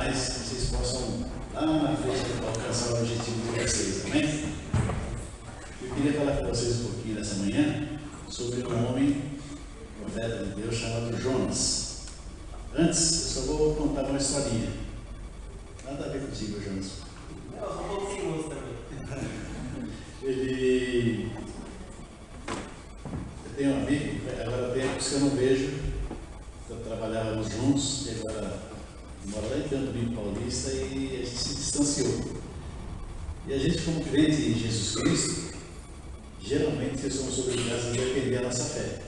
mais que vocês possam lá na frente alcançar o objetivo de vocês, amém? Eu queria falar com vocês um pouquinho nessa manhã sobre um homem, profeta de Deus, chamado Jonas. Antes, eu só vou contar uma historinha. Nada a ver contigo, Jonas. Não, eu sou um pouco sem gosto também. Eu tenho um amigo, agora tempos que eu não vejo, trabalhávamos juntos, e agora mora lá em Campo Limpo Paulista, e a gente se distanciou. E a gente, como crente em Jesus Cristo, geralmente somos obrigados a defender a nossa fé.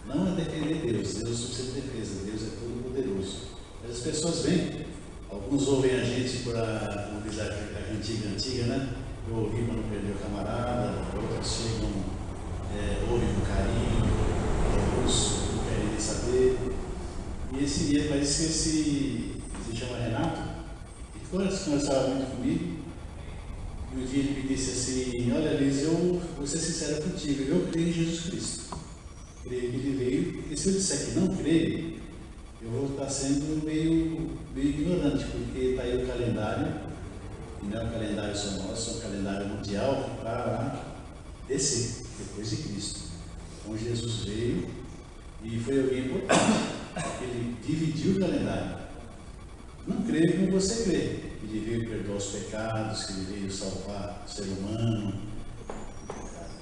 Não a defender Deus, Deus não precisa de defesa, Deus é todo poderoso. Mas as pessoas vêm, alguns ouvem a gente por como diz a antiga, né? Eu ouvi para não perder o camarada, outros chegam, ouvem com carinho, alguns não querem nem saber. E parece que esse se chama Renato, e conversava muito comigo, e um dia ele me disse assim: olha, Liz, eu vou ser sincero contigo, eu creio em Jesus Cristo. Creio que ele veio, porque se eu disser que não creio, eu vou estar sendo meio ignorante, porque está aí o calendário, e não é um calendário só nosso, é um calendário mundial para descer, depois de Cristo. Então Jesus veio e foi alguém importante, porque ele dividiu o calendário. Não creio como você crê, que ele veio perdoar os pecados, que ele veio salvar o ser humano.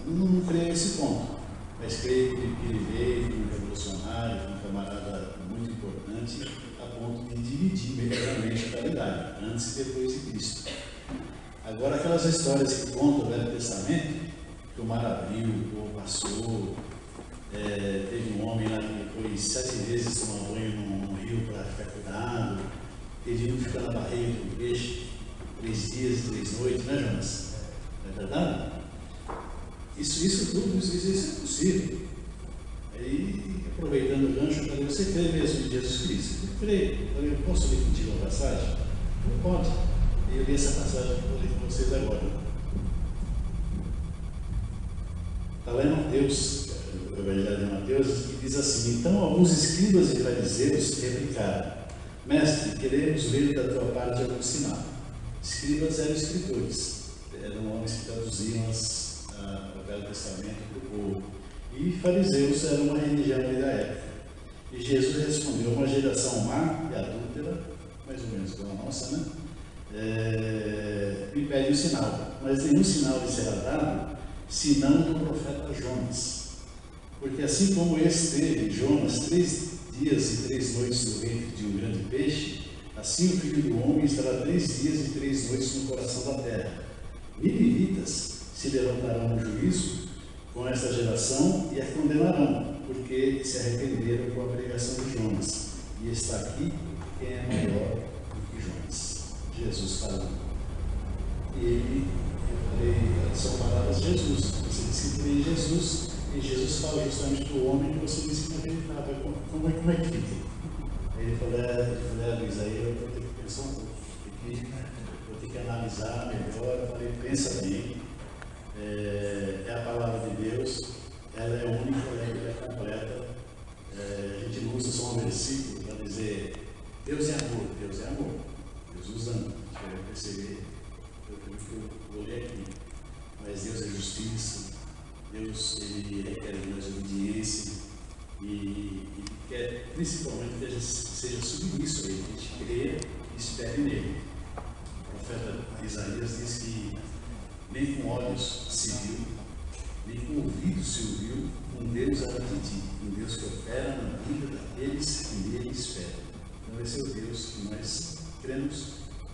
Não creio nesse ponto, mas creio que ele veio, foi um revolucionário, um camarada muito importante, a ponto de dividir verdadeiramente o calendário, antes e depois de Cristo. Agora, aquelas histórias que contam o Velho Testamento, que o mar abriu, o povo passou, teve um homem lá que foi 7 vezes tomar banho num rio para ficar curado, teve um que ficar na barriga de um peixe 3 dias e 3 noites, né, Jonas? Não é verdade? Isso é possível. Aí, aproveitando o gancho, eu falei: você crê mesmo em Jesus Cristo? Eu creio. Eu falei: eu posso ler contigo a passagem? Não pode. E eu li essa passagem que eu vou ler com vocês agora. Está lá em Mateus, o Evangelho de Mateus, que diz assim: então alguns escribas e fariseus replicaram: mestre, queremos ver da tua parte algum sinal. Escribas eram escritores, eram homens que traduziam o Velho Testamento para o povo. E fariseus eram uma religião ali da época. E Jesus respondeu: uma geração má e adúltera, mais ou menos como a nossa, né? Me pede um sinal, mas nenhum sinal lhe será dado, senão do profeta Jonas. Porque assim como esse teve, Jonas, 3 dias e 3 noites no ventre de um grande peixe, assim o Filho do Homem estará 3 dias e 3 noites no coração da terra. Ninivitas se levantarão no juízo com esta geração e a condenarão, porque se arrependeram com a pregação de Jonas. E está aqui quem é maior do que Jonas. Jesus falando. E eu falei: são palavras de Jesus. Você disse que crê em Jesus, e Jesus fala justamente para o homem que você disse que não acreditava. Como é que fica? Aí ele falou: Luiz, aí eu vou ter que pensar um pouco, vou ter que analisar melhor. Eu falei: pensa bem. É a palavra de Deus, ela é única, ela é completa. A gente não usa só um versículo para dizer Deus é amor, Deus é amor. Deus usa, você vai perceber pelo que eu vou ler aqui. Mas Deus é justiça, Deus ele requer de nós obediência e quer principalmente que seja submisso a Ele, que a gente creia e espere nele. O profeta Isaías diz que nem com olhos se viu, nem com ouvidos se ouviu um Deus a pedir, um Deus que opera na vida daqueles que nele esperam. Então esse é o Deus que nós cremos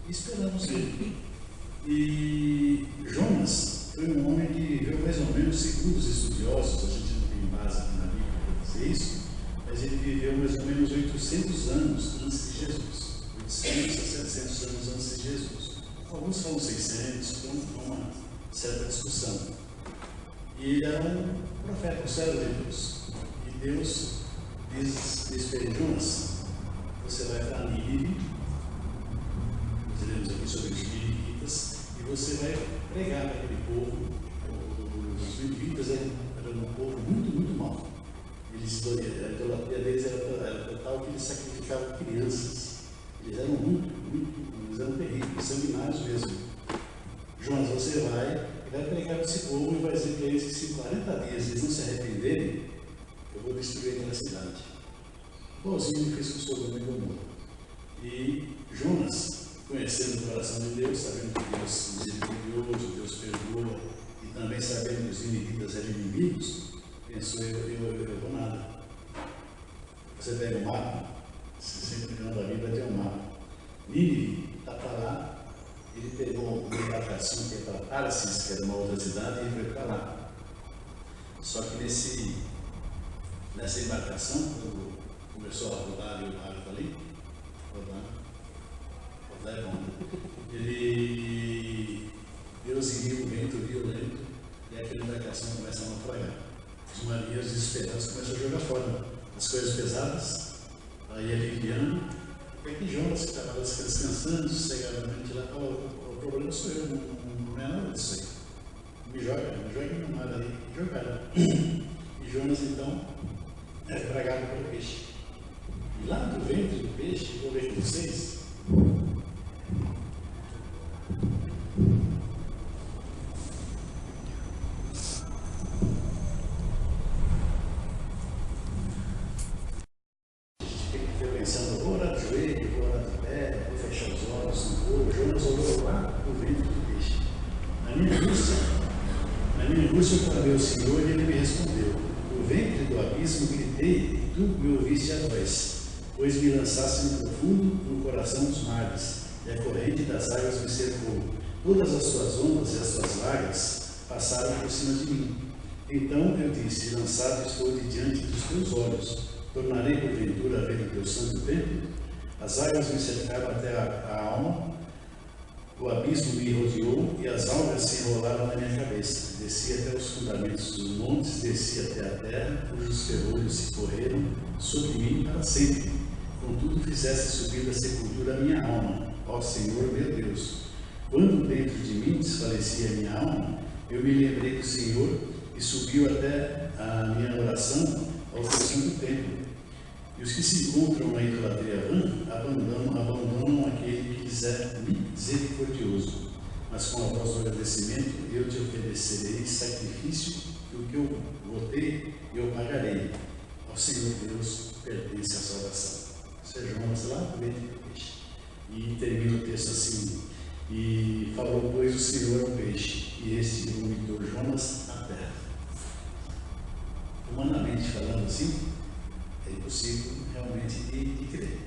e esperamos nele. E Jonas foi um homem que viveu mais ou menos, segundo os estudiosos, a gente não tem base aqui na Bíblia para dizer isso, mas ele viveu mais ou menos 800 anos antes de Jesus. 800 a 700 anos antes de Jesus. Alguns falam 600, então uma certa discussão. E ele era um profeta, um servo de Deus. E Deus diz para ele: Jonas, você vai para Nínive, nós lemos aqui sobre os ninivitas, e você vai pregar para aquele povo. Os ninivitas eram um povo muito, muito mau. A idolatria deles era total, que eles sacrificavam crianças. Eles eram eles eram terríveis, sanguinários mesmo. Jonas, você vai pregar para esse povo e vai dizer para eles que se em 40 dias eles não se arrependerem, eu vou destruir aquela cidade. Igualzinho ele fez com Sodoma e Gomorra. E Jonas, conhecendo o coração de Deus, sabendo que Deus é misericordioso, Deus perdoa, e também sabendo que os ninivitas eram inimigos, pensou, eu vou nada. Você pega o mapa, você sempre lendo a Bíblia tem um mapa. Nínive está para lá, ele pegou uma embarcação que é para Tarsis, que era uma outra cidade, e ele foi para lá. Só que nessa embarcação, quando começou a rodar e o barco ali, rodar é bom, Deus envia um vento violento e aquela embarcação começa a naufragar. Os marinheiros desesperados começam a jogar fora as coisas pesadas, aí aliviando. Até que Jonas, que estava descansando, sossegadamente lá, falou: o problema sou eu, não é nada disso aí. Me joga no mar ali. E jogaram. E Jonas, então, é tragado pelo peixe. E lá do ventre do peixe, vou ver com vocês. Pensando, vou orar de joelho, vou orar de pé, vou fechar os olhos, não vou. Jonas orou lá no ventre do peixe. Na minha angústia eu clamei ao Senhor e ele me respondeu. No ventre do abismo gritei e tu me ouviste a voz, pois me lançaste no profundo, no coração dos mares, e a corrente das águas me cercou. Todas as suas ondas e as suas vagas passaram por cima de mim. Então eu disse: lançado estou de diante dos teus olhos. Tornarei porventura a ver o teu santo templo? As águas me cercaram até a alma, o abismo me rodeou e as algas se enrolaram na minha cabeça. Desci até os fundamentos dos montes, desci até a terra, cujos ferrolhos se correram sobre mim para sempre. Contudo fizeste subir da sepultura a minha alma, ó Senhor meu Deus. Quando dentro de mim desfalecia a minha alma, eu me lembrei do Senhor e subiu até a minha oração ao teu santo templo. E os que se encontram na idolatria vã abandonam aquele que lhes é misericordioso. Mas com a voz do agradecimento eu te oferecerei sacrifício, e o que eu votei eu pagarei. Ao Senhor Deus pertence a salvação. Isso é Jonas lá no ventre do peixe. E termina o texto assim: e falou, pois, o Senhor ao peixe, e este vomitou Jonas à terra. Humanamente falando assim, é impossível realmente de crer.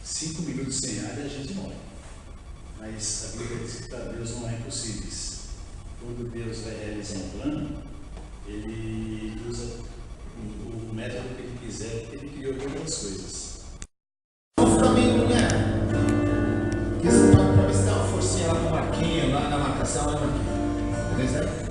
5 minutos sem ar e a gente morre. Mas a Bíblia diz que para Deus não há impossíveis. Quando Deus vai realizar um plano, Ele usa o método que Ele quiser, porque Ele criou todas as coisas. Também, mulher, que você toca para ver se dá uma forcinha lá com o Marquinho, lá na marcação, né, Marquinho? Beleza?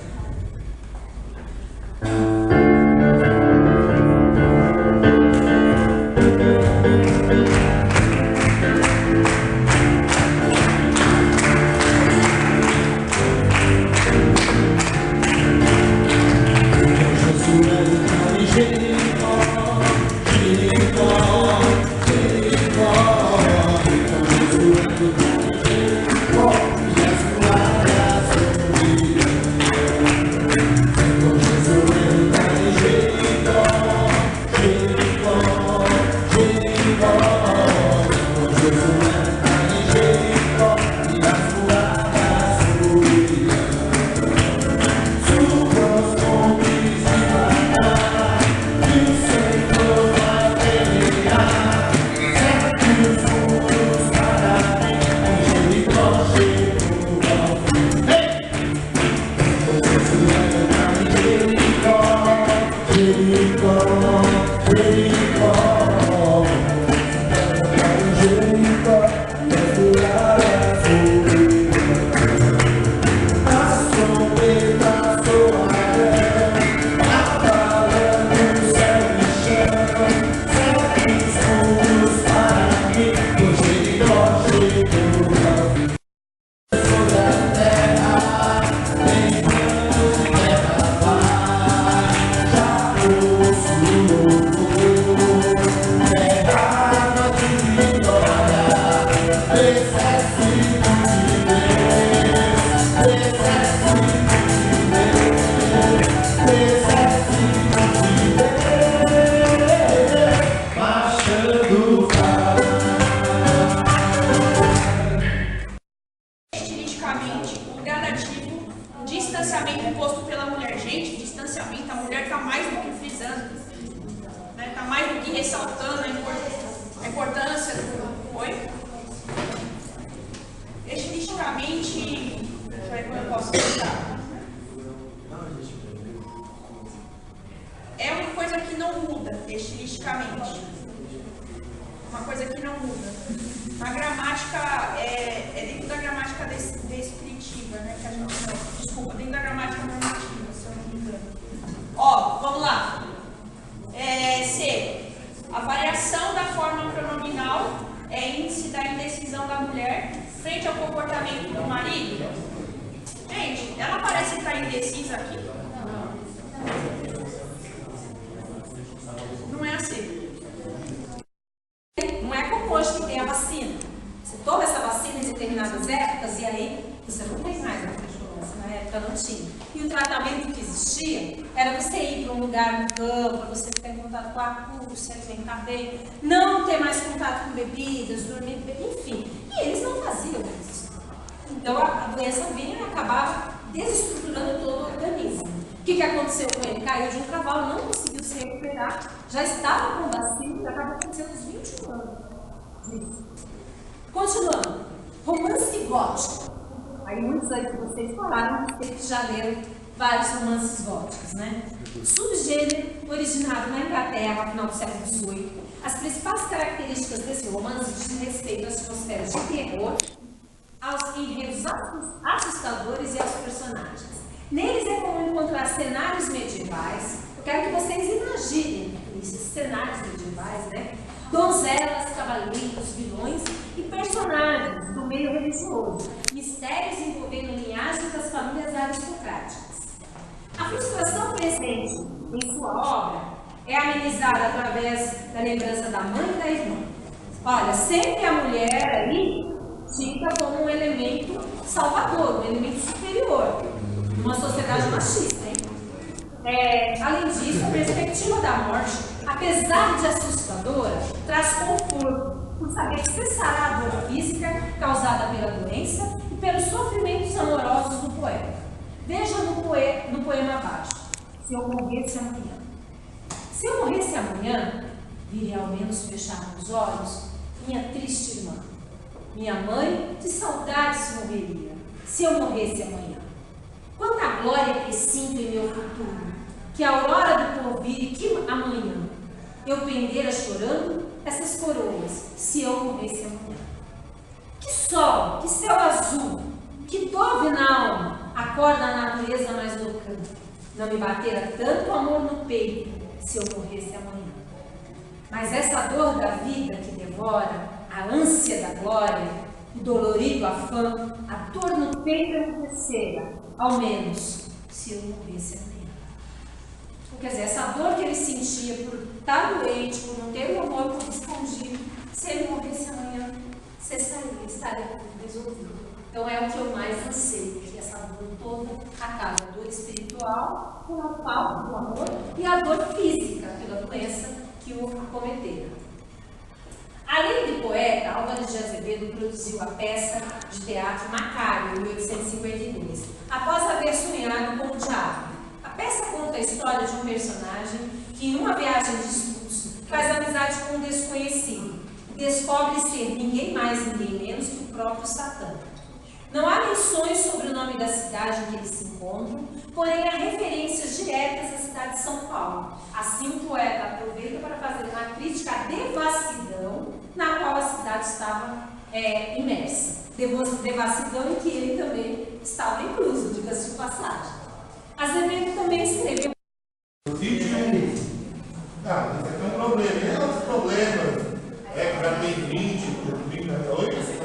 Não ter mais contato com bebidas, dormir, enfim. E eles não faziam isso. Então a doença vinha e acabava desestruturando todo o organismo. O que aconteceu com ele? Caiu de um cavalo, não conseguiu se recuperar, já estava com vacina e acabou acontecendo aos 21 anos. Continuando. Romance gótico. Aí muitos aí que vocês falaram que já leram vários romances góticos, né? Subgênero originado na Inglaterra, no final do século XVIII. As principais características desse romance dizem respeito às atmosferas de terror, aos enredos assustadores e aos personagens. Neles é comum encontrar cenários medievais. Eu quero que vocês imaginem esses cenários medievais, né? Donzelas, cavaleiros, vilões e personagens do meio religioso. Mistérios envolvendo linhagens das famílias aristocráticas. A frustração presente em sua obra é amenizada através da lembrança da mãe e da irmã. Olha, sempre a mulher aí tida como um elemento salvador, um elemento superior, numa sociedade machista, hein? Além disso, a perspectiva da morte, apesar de assustadora, traz conforto por saber que cessará a dor física causada pela doença e pelos sofrimentos amorosos do poeta. Veja no poema abaixo. Se eu morresse amanhã. Se eu morresse amanhã, viria ao menos fechar os olhos minha triste irmã. Minha mãe de saudades morreria, se eu morresse amanhã. Quanta glória que sinto em meu futuro, que a aurora do porvir e que amanhã eu pendera chorando essas coroas, se eu morresse amanhã. Que sol, que céu azul, que dove na alma, acorda a natureza mais loucante. Não me batera tanto amor no peito, se eu morresse amanhã. Mas essa dor da vida que devora, a ânsia da glória, o dolorido afã, a dor no peito enriquecera, ao menos, se eu morresse amanhã. Quer dizer, essa dor que ele sentia por estar doente, por não ter o amor correspondido, se ele morresse amanhã, cessaria, estaria resolvido. Então é o que eu mais anseio, que essa dor toda acabe, a dor espiritual pela falta do amor e a dor física pela doença que o acometera. Além de poeta, Álvares de Azevedo produziu a peça de teatro Macário, em 1852, após haver sonhado com o diabo. A peça conta a história de um personagem que, em uma viagem de estudos, faz amizade com um desconhecido e descobre ser ninguém mais, ninguém menos que o próprio Satã. Não há menções sobre o nome da cidade em que eles se encontram, porém há referências diretas à cidade de São Paulo. Assim, o poeta aproveita para fazer uma crítica à devassidão na qual a cidade estava imersa. Devassidão em que ele também estava incluso, diga-se de passagem. Azevedo também escreveu. Isso aqui é um problema. E os problemas? Para ter 20, 38?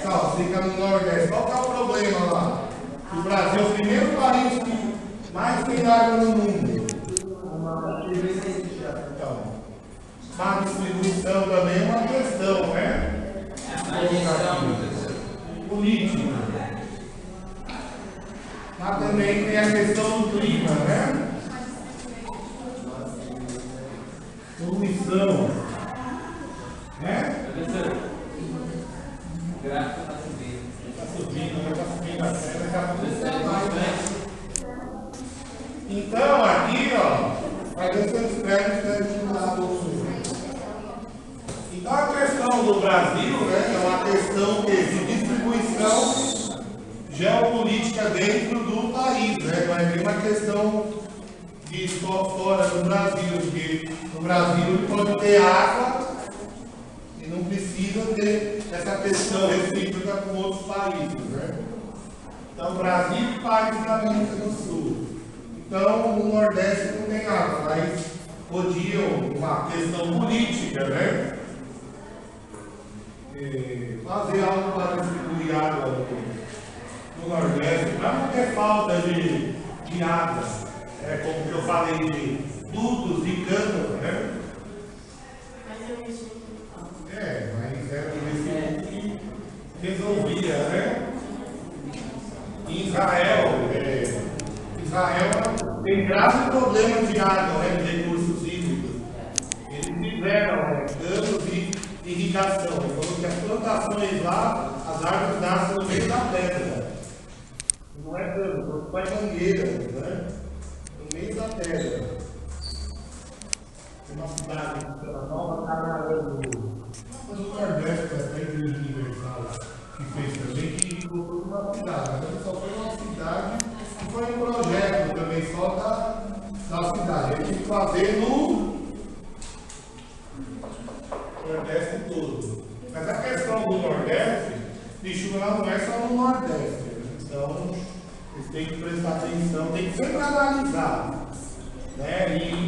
Não, fica no Nordeste. Qual que é o problema lá? O Brasil é o primeiro país que mais tem água no mundo. Então, má distribuição também é uma questão, né? política. Mas também tem a questão do clima, né? Poluição. Né? Gráfico está subindo. Está subindo a cena, está acontecendo mais, né? Então, aqui, ó, vai ver se eu escrevo para estimular o sul. Então, a questão do Brasil, né, é uma questão de distribuição geopolítica dentro do país, né? Não é nem uma questão de fora do Brasil, porque no Brasil pode ter água e não precisa ter essa questão recíproca com outros países, né? Então, Brasil e países da América do Sul. Então, no Nordeste não tem água, mas podiam, uma questão política, né? Fazer algo para distribuir água no Nordeste, para não ter falta de água, como eu falei, de dutos e canos, né? Mas era um recibo que resolvia, né? Em Israel tem grave problema de água, né, de recursos hídricos. Eles fizeram canos de irrigação. Ele falou que as plantações lá, as árvores nascem no meio da pedra. Não é cano, faz mangueiras, né? No meio da pedra. Tem uma cidade que chama Nova Canaã. Mas o Nordeste, até a Igreja Universal, que fez também, que colocou uma cidade. Mas só foi uma cidade, e foi um projeto também só da cidade. Ele tinha que fazer no Nordeste todo. Mas a questão do Nordeste, de chuva não é só no Nordeste. Então, eles têm que prestar atenção, tem que sempre analisar. Né? E